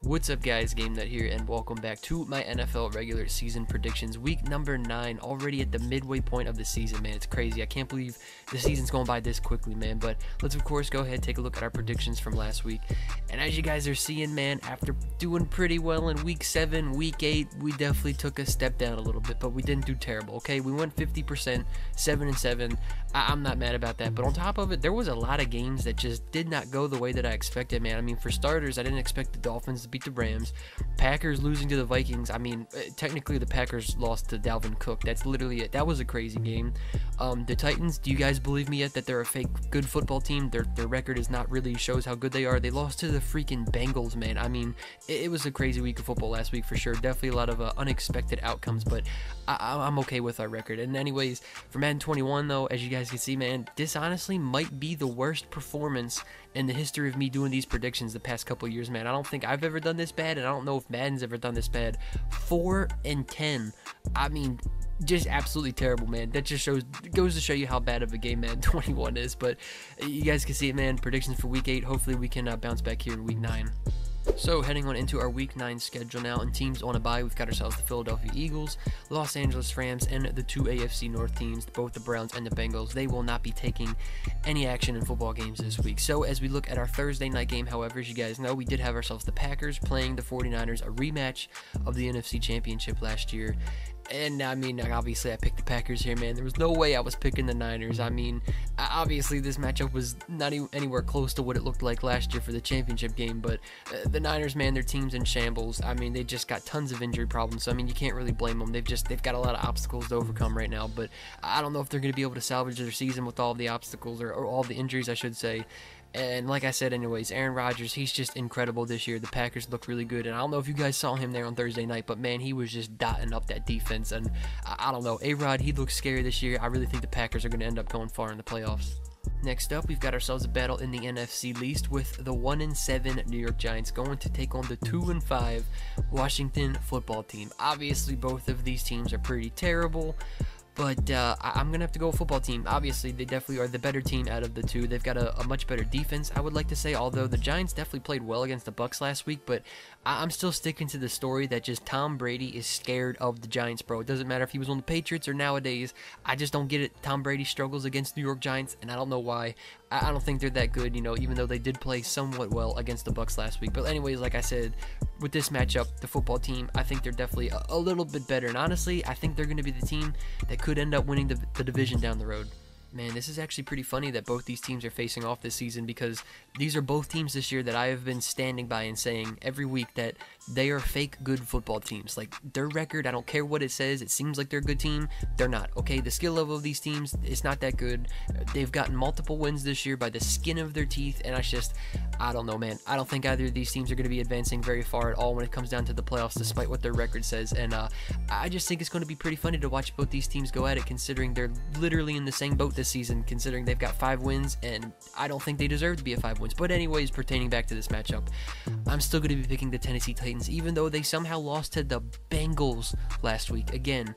What's up guys, GameNut here, and welcome back to my NFL regular season predictions. Week number 9, already at the midway point of the season, man. It's crazy. I can't believe the season's going by this quickly, man. But let's of course go ahead and take a look at our predictions from last week. And as you guys are seeing, man, after doing pretty well in week 7, week 8, we definitely took a step down a little bit, but we didn't do terrible, okay? We went 50%, 7-7. I'm not mad about that, but on top of it, there was a lot of games that just did not go the way that I expected, man. I mean, for starters, I didn't expect the Dolphins to beat the Rams. Packers losing to the Vikings. I mean, technically the Packers lost to Dalvin Cook. That's literally it. That was a crazy game. The Titans, do you guys believe me yet that they're a fake good football team? Their record is not really shows how good they are. They lost to the freaking Bengals, man. I mean, it was a crazy week of football last week for sure. Definitely a lot of unexpected outcomes, but I'm okay with our record. And anyways, for Madden 21 though, as you guys can see, man, this honestly might be the worst performance in the history of me doing these predictions the past couple years, man. I don't think I've ever done this bad, and I don't know if Madden's ever done this bad. 4-10. I mean, just absolutely terrible, man. That just goes to show you how bad of a game Madden 21 is. But you guys can see it, man. Predictions for week 8. Hopefully we can bounce back here in week 9. So heading on into our week 9 schedule now, and teams on a bye, we've got ourselves the Philadelphia Eagles, Los Angeles Rams, and the 2 AFC North teams, both the Browns and the Bengals. They will not be taking any action in football games this week. So as we look at our Thursday night game, however, as you guys know, we did have ourselves the Packers playing the 49ers, a rematch of the NFC Championship last year. And I mean, obviously I picked the Packers here, man. There was no way I was picking the Niners. I mean, obviously this matchup was not anywhere close to what it looked like last year for the championship game, but the Niners, man, their team's in shambles. I mean, they just got tons of injury problems, so I mean, you can't really blame them. They've got a lot of obstacles to overcome right now, but I don't know if they're going to be able to salvage their season with all the obstacles, or all the injuries, I should say. And like I said, anyways, Aaron Rodgers, he's just incredible this year. The Packers look really good, and I don't know if you guys saw him there on Thursday night, but man, he was just dotting up that defense, and I don't know, A-Rod, he looks scary this year. I really think the Packers are going to end up going far in the playoffs. Next up, we've got ourselves a battle in the NFC East with the 1-7 New York Giants going to take on the 2-5 Washington football team. Obviously, both of these teams are pretty terrible, but I'm going to have to go with football team. Obviously, they definitely are the better team out of the two. They've got a much better defense, I would like to say, although the Giants definitely played well against the Bucs last week, but I'm still sticking to the story that just Tom Brady is scared of the Giants, bro. It doesn't matter if he was on the Patriots or nowadays. I just don't get it. Tom Brady struggles against New York Giants, and I don't know why. I don't think they're that good, you know, even though they did play somewhat well against the Bucs last week. But anyways, like I said, with this matchup, the football team, I think they're definitely a little bit better. And honestly, I think they're going to be the team that could end up winning the division down the road. Man, this is actually pretty funny that both these teams are facing off this season, because these are both teams this year that I have been standing by and saying every week that they are fake good football teams. Like, their record, I don't care what it says, it seems like they're a good team. They're not, okay? The skill level of these teams, it's not that good. They've gotten multiple wins this year by the skin of their teeth, and I don't know, man. I don't think either of these teams are going to be advancing very far at all when it comes down to the playoffs, despite what their record says. And I just think it's going to be pretty funny to watch both these teams go at it, considering they're literally in the same boat this season, considering they've got 5 wins, and I don't think they deserve to be at 5 wins. But anyways, pertaining back to this matchup, I'm still going to be picking the Tennessee Titans, even though they somehow lost to the Bengals last week. Again,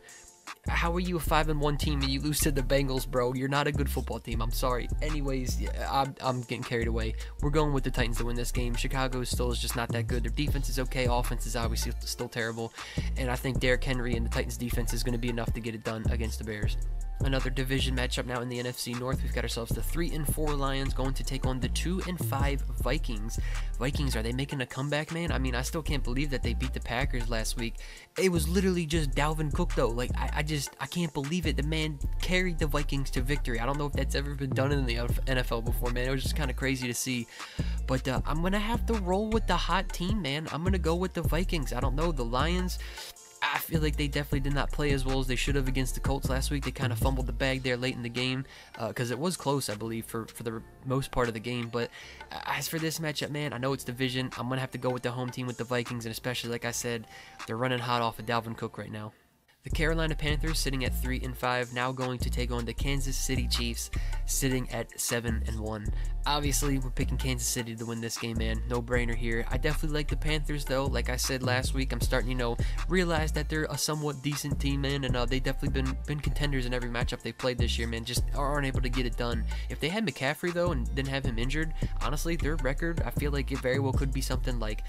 how are you a 5-1 team and you lose to the Bengals, bro? You're not a good football team. I'm sorry. Anyways, yeah, I'm getting carried away. We're going with the Titans to win this game. Chicago still is just not that good. Their defense is okay. Offense is obviously still terrible. And I think Derrick Henry and the Titans defense is going to be enough to get it done against the Bears. Another division matchup now in the NFC North. We've got ourselves the 3-4 Lions going to take on the 2-5 Vikings. Vikings, are they making a comeback, man? I mean, I still can't believe that they beat the Packers last week. It was literally just Dalvin Cook, though. Like, I can't believe it. The man carried the Vikings to victory. I don't know if that's ever been done in the NFL before, man. It was just kind of crazy to see. But I'm going to have to roll with the hot team, man. I'm going to go with the Vikings. I don't know. The Lions, I feel like they definitely did not play as well as they should have against the Colts last week. They kind of fumbled the bag there late in the game, because it was close, I believe, for the most part of the game. But as for this matchup, man, I know it's division. I'm going to have to go with the home team with the Vikings, and especially, like I said, they're running hot off of Dalvin Cook right now. The Carolina Panthers sitting at 3-5, now going to take on the Kansas City Chiefs, sitting at 7-1. Obviously, we're picking Kansas City to win this game, man. No brainer here. I definitely like the Panthers, though. Like I said last week, I'm starting, realize that they're a somewhat decent team, man, and they definitely been contenders in every matchup they played this year, man. Just aren't able to get it done. If they had McCaffrey, though, and didn't have him injured, honestly, their record, I feel like it very well could be something like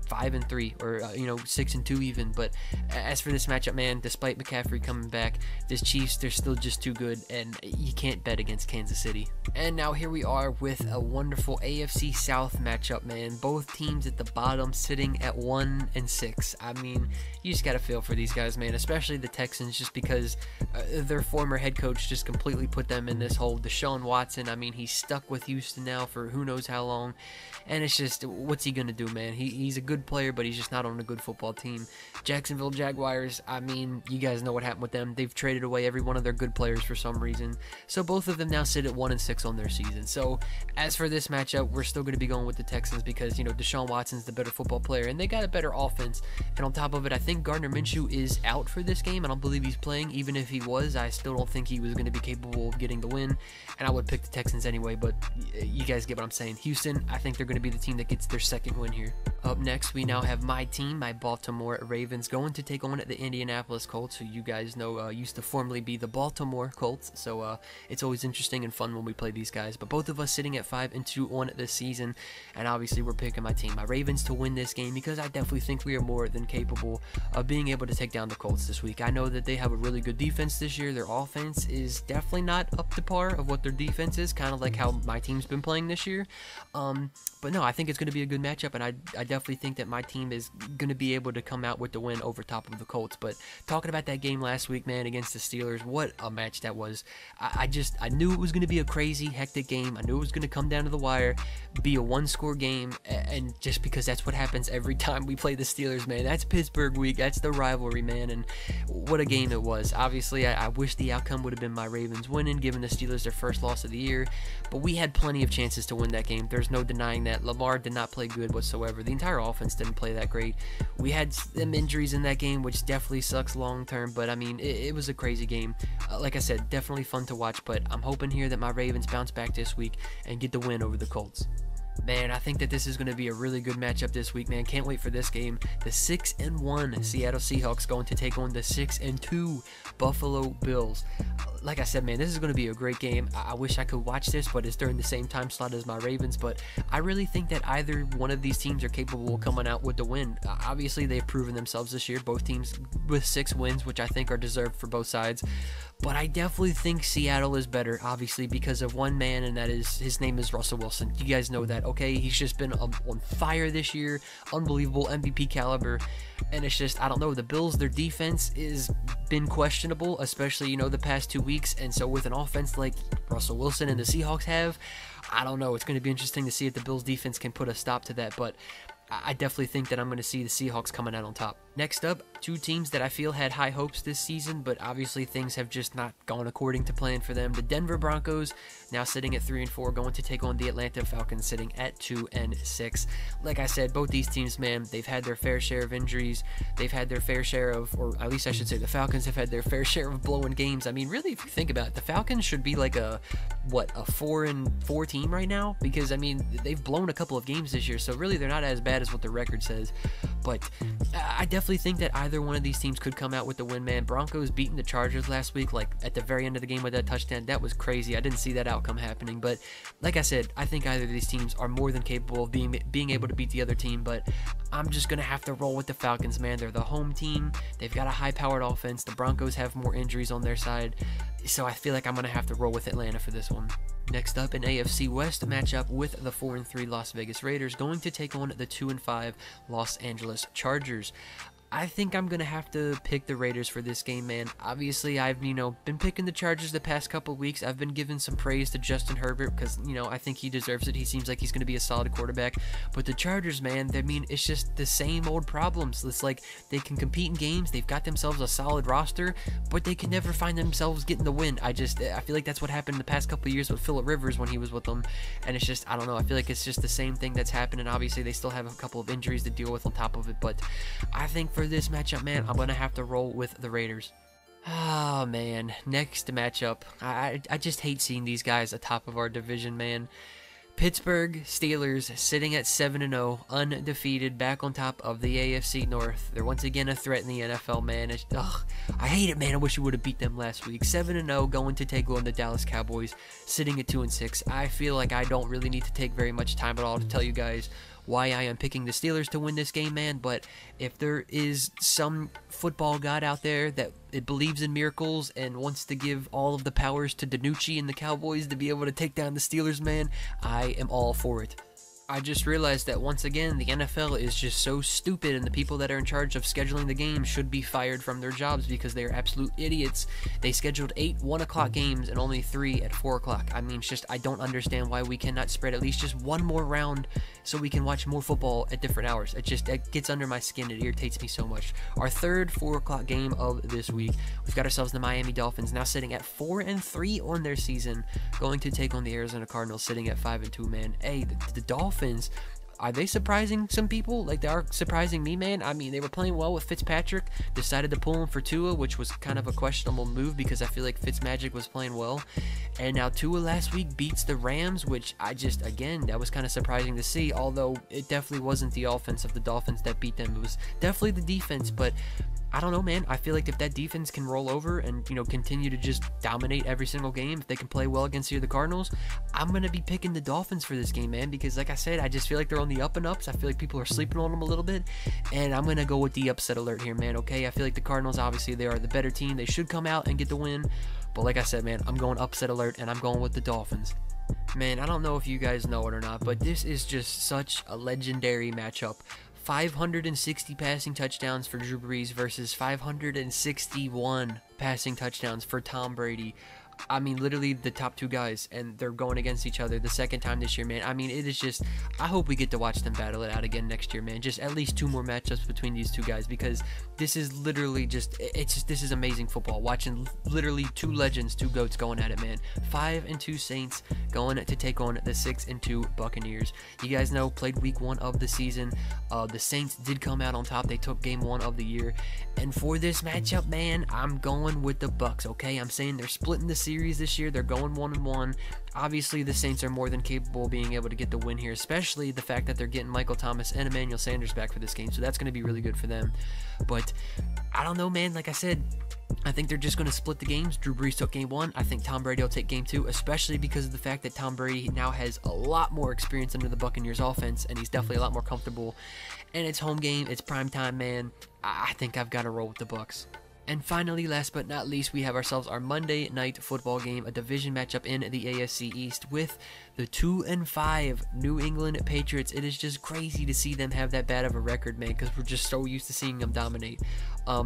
5-3 or 6-2 even. But as for this matchup, man, despite McCaffrey coming back, this Chiefs, they're still just too good, and you can't bet against Kansas City. And now here we are with a wonderful AFC South matchup, man. Both teams at the bottom sitting at 1-6. I mean, you just gotta feel for these guys, man, especially the Texans, just because their former head coach just completely put them in this hole. Deshaun Watson, I mean, he's stuck with Houston now for who knows how long, and it's just, what's he gonna do, man? He's a good player, but he's just not on a good football team. Jacksonville Jaguars, I mean, you guys know what happened with them. They've traded away every one of their good players for some reason, so both of them now sit at 1-6 on their season. So as for this matchup, we're still going to be going with the Texans because, Deshaun Watson's the better football player, and they got a better offense. And on top of it, I think Gardner Minshew is out for this game. I don't believe he's playing. Even if he was, I still don't think he was going to be capable of getting the win, and I would pick the Texans anyway, but you guys get what I'm saying. Houston, I think they're going to be the team that gets their second win here. Up next, we now have my team, my Baltimore Ravens, going to take on the Indianapolis Colts, who you guys know used to formerly be the Baltimore Colts, so it's always interesting and fun when we play these guys. But both of us sitting at 5-2 on this season, and obviously we're picking my team, my Ravens, to win this game because I definitely think we are more than capable of being able to take down the Colts this week. I know that they have a really good defense this year. Their offense is definitely not up to par of what their defense is, kind of like how my team's been playing this year. But no, I think it's going to be a good matchup, and I definitely think that my team is going to be able to come out with the win over top of the Colts. But talking about that game last week, man, against the Steelers, what a match that was. I knew it was going to be a crazy, hectic game. I knew it was going to come down to the wire, be a one-score game, and just because that's what happens every time we play the Steelers, man. That's Pittsburgh week. That's the rivalry, man, and what a game it was. Obviously, I wish the outcome would have been my Ravens winning, giving the Steelers their first loss of the year, but we had plenty of chances to win that game. There's no denying that. Lamar did not play good whatsoever. The entire offense didn't play that great. We had some injuries in that game, which definitely sucks long-term, but I mean, it was a crazy game. Like I said, definitely fun to watch, but I'm hoping here that my Ravens bounce back this week and get the win over the Colts. Man, I think that this is going to be a really good matchup this week, man. Can't wait for this game. The 6-1 Seattle Seahawks going to take on the 6-2 Buffalo Bills. Like I said, man, this is going to be a great game. I wish I could watch this, but it's during the same time slot as my Ravens. But I really think that either one of these teams are capable of coming out with the win. Obviously, they've proven themselves this year. Both teams with 6 wins, which I think are deserved for both sides. But I definitely think Seattle is better, obviously, because of one man, and that is, his name is Russell Wilson. You guys know that, okay? He's just been on fire this year, unbelievable MVP caliber, and it's just, I don't know, the Bills, their defense is been questionable, especially, the past 2 weeks, and so with an offense like Russell Wilson and the Seahawks have, I don't know, it's going to be interesting to see if the Bills defense can put a stop to that, but I definitely think that I'm going to see the Seahawks coming out on top. Next up, 2 teams that I feel had high hopes this season, but obviously things have just not gone according to plan for them. The Denver Broncos, now sitting at 3-4, going to take on the Atlanta Falcons, sitting at 2-6. Like I said, both these teams, man, they've had their fair share of injuries. They've had their fair share of, or at least I should say the Falcons have had their fair share of blowing games. I mean, really, if you think about it, the Falcons should be like a 4-4 team right now, because, I mean, they've blown a couple of games this year, so really they're not as bad as what the record says. But I definitely think that either one of these teams could come out with the win, man. Broncos beating the Chargers last week, like at the very end of the game with that touchdown, that was crazy. I didn't see that outcome happening, but like I said, I think either of these teams are more than capable of being able to beat the other team, but I'm just gonna have to roll with the Falcons, man. They're the home team. They've got a high-powered offense. The Broncos have more injuries on their side, so I feel like I'm gonna have to roll with Atlanta for this one. Next up, an AFC West matchup with the 4-3 Las Vegas Raiders going to take on the 2-5 Los Angeles Chargers. I think I'm going to have to pick the Raiders for this game, man. Obviously, I've, been picking the Chargers the past couple of weeks. I've been giving some praise to Justin Herbert because, I think he deserves it. He seems like he's going to be a solid quarterback. But the Chargers, man, I mean, it's just the same old problems. It's like they can compete in games. They've got themselves a solid roster, but they can never find themselves getting the win. I feel like that's what happened in the past couple of years with Phillip Rivers when he was with them. And it's just, I don't know. I feel like it's just the same thing that's happening. Obviously, they still have a couple of injuries to deal with on top of it. But I think for this matchup, man, I'm going to have to roll with the Raiders. Oh, man. Next matchup. I just hate seeing these guys atop of our division, man. Pittsburgh Steelers sitting at 7-0, undefeated, back on top of the AFC North. They're once again a threat in the NFL, man. I hate it, man. I wish we would have beat them last week. 7-0, going to take on the Dallas Cowboys, sitting at 2-6. I feel like I don't really need to take very much time at all to tell you guys why I am picking the Steelers to win this game, man. But if there is some football god out there that it believes in miracles and wants to give all of the powers to DiNucci and the Cowboys to be able to take down the Steelers, man, I am all for it. I just realized that once again, the NFL is just so stupid, and the people that are in charge of scheduling the game should be fired from their jobs because they are absolute idiots. They scheduled 8 1 o'clock games and only 3 at 4 o'clock. I mean, it's just, I don't understand why we cannot spread at least just one more round so we can watch more football at different hours. It gets under my skin. It irritates me so much. Our third 4 o'clock game of this week, we've got ourselves the Miami Dolphins, now sitting at 4-3 on their season, going to take on the Arizona Cardinals, sitting at 5-2, man. Hey, the Dolphins, are they surprising some people? Like, they are surprising me, man. I mean, they were playing well with Fitzpatrick, decided to pull him for Tua, which was kind of a questionable move because I feel like Fitzmagic was playing well. And now Tua last week beats the Rams, which again, that was kind of surprising to see, although it definitely wasn't the offense of the Dolphins that beat them. It was definitely the defense, but I don't know, man. I feel like if that defense can roll over and, continue to just dominate every single game, if they can play well against the Cardinals, I'm going to be picking the Dolphins for this game, man, because like I said, I just feel like they're on the up and ups. I feel like people are sleeping on them a little bit, and I'm going to go with the upset alert here, man, okay? I feel like the Cardinals, obviously, they are the better team. They should come out and get the win, but like I said, man, I'm going upset alert, and I'm going with the Dolphins. Man, I don't know if you guys know it or not, but this is just such a legendary matchup. 560 passing touchdowns for Drew Brees versus 561 passing touchdowns for Tom Brady. I mean, literally the top two guys, and they're going against each other the second time this year, man. I mean, it is just, I hope we get to watch them battle it out again next year, man. Just at least 2 more matchups between these two guys, because this is literally just, this is amazing football. Watching literally 2 legends, 2 GOATs going at it, man. 5-2 Saints going to take on the 6-2 Buccaneers. You guys know, played week 1 of the season. The Saints did come out on top. They took game 1 of the year. And for this matchup, man, I'm going with the Bucs, okay? I'm saying they're splitting the series this year. They're going 1-1. Obviously, the Saints are more than capable of being able to get the win here, especially the fact that they're getting Michael Thomas and Emmanuel Sanders back for this game, so that's going to be really good for them. But I don't know, man. Like I said, I think they're just going to split the games. Drew Brees took game 1. I think Tom Brady will take game 2, especially because of the fact that Tom Brady now has a lot more experience under the Buccaneers offense, and he's definitely a lot more comfortable. And it's home game. It's prime time, man. I think I've got to roll with the Bucs. And finally, last but not least, we have ourselves our Monday night football game, a division matchup in the AFC East with the 2-5 New England Patriots. It is just crazy to see them have that bad of a record, man, because we're just so used to seeing them dominate.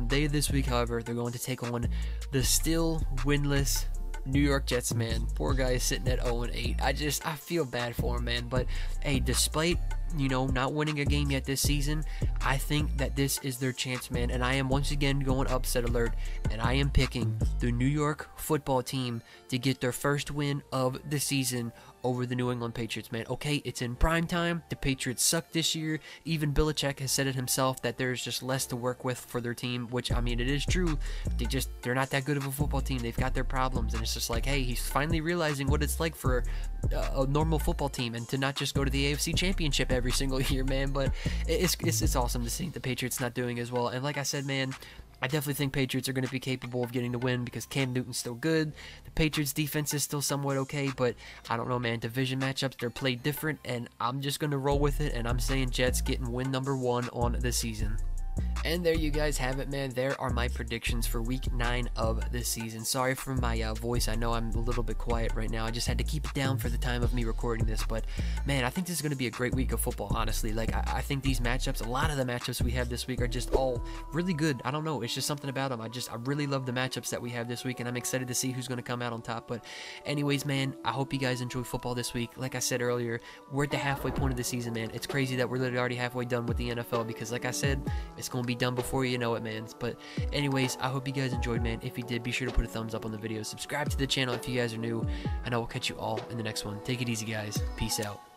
This week, however, they're going to take on the still winless New York Jets, man. Poor guy is sitting at 0-8. I feel bad for him, man. But hey, despite not winning a game yet this season, I think that this is their chance, man. And I am once again going upset alert, and I am picking the New York football team to get their first win of the season over the New England Patriots, man. Okay, it's in prime time. The Patriots suck this year. Even Belichick has said it himself that there's just less to work with for their team, which, I mean, it is true. They're not that good of a football team. They've got their problems, and it's just like, hey, he's finally realizing what it's like for a normal football team and to not just go to the AFC Championship every single year, man. But it's awesome to see the Patriots not doing as well. And like I said, man, I definitely think Patriots are going to be capable of getting the win because Cam Newton's still good. The Patriots defense is still somewhat okay, but I don't know, man. Division matchups, they're played different, and I'm just going to roll with it, and I'm saying Jets getting win number 1 on the season. And there you guys have it, man. There are my predictions for week 9 of the season. Sorry for my voice. I know I'm a little bit quiet right now. I just had to keep it down for the time of me recording this. But, man, I think this is going to be a great week of football, honestly. Like, I think these matchups, a lot of the matchups we have this week are just all really good. I don't know. It's just something about them. I really love the matchups that we have this week, and I'm excited to see who's going to come out on top. But anyways, man, I hope you guys enjoy football this week. Like I said earlier, we're at the halfway point of the season, man. It's crazy that we're literally already halfway done with the NFL because, like I said, it's going to be done before you know it, man. But anyways, I hope you guys enjoyed, man. If you did, be sure to put a thumbs up on the video. Subscribe to the channel if you guys are new, and I will catch you all in the next one. Take it easy, guys. Peace out.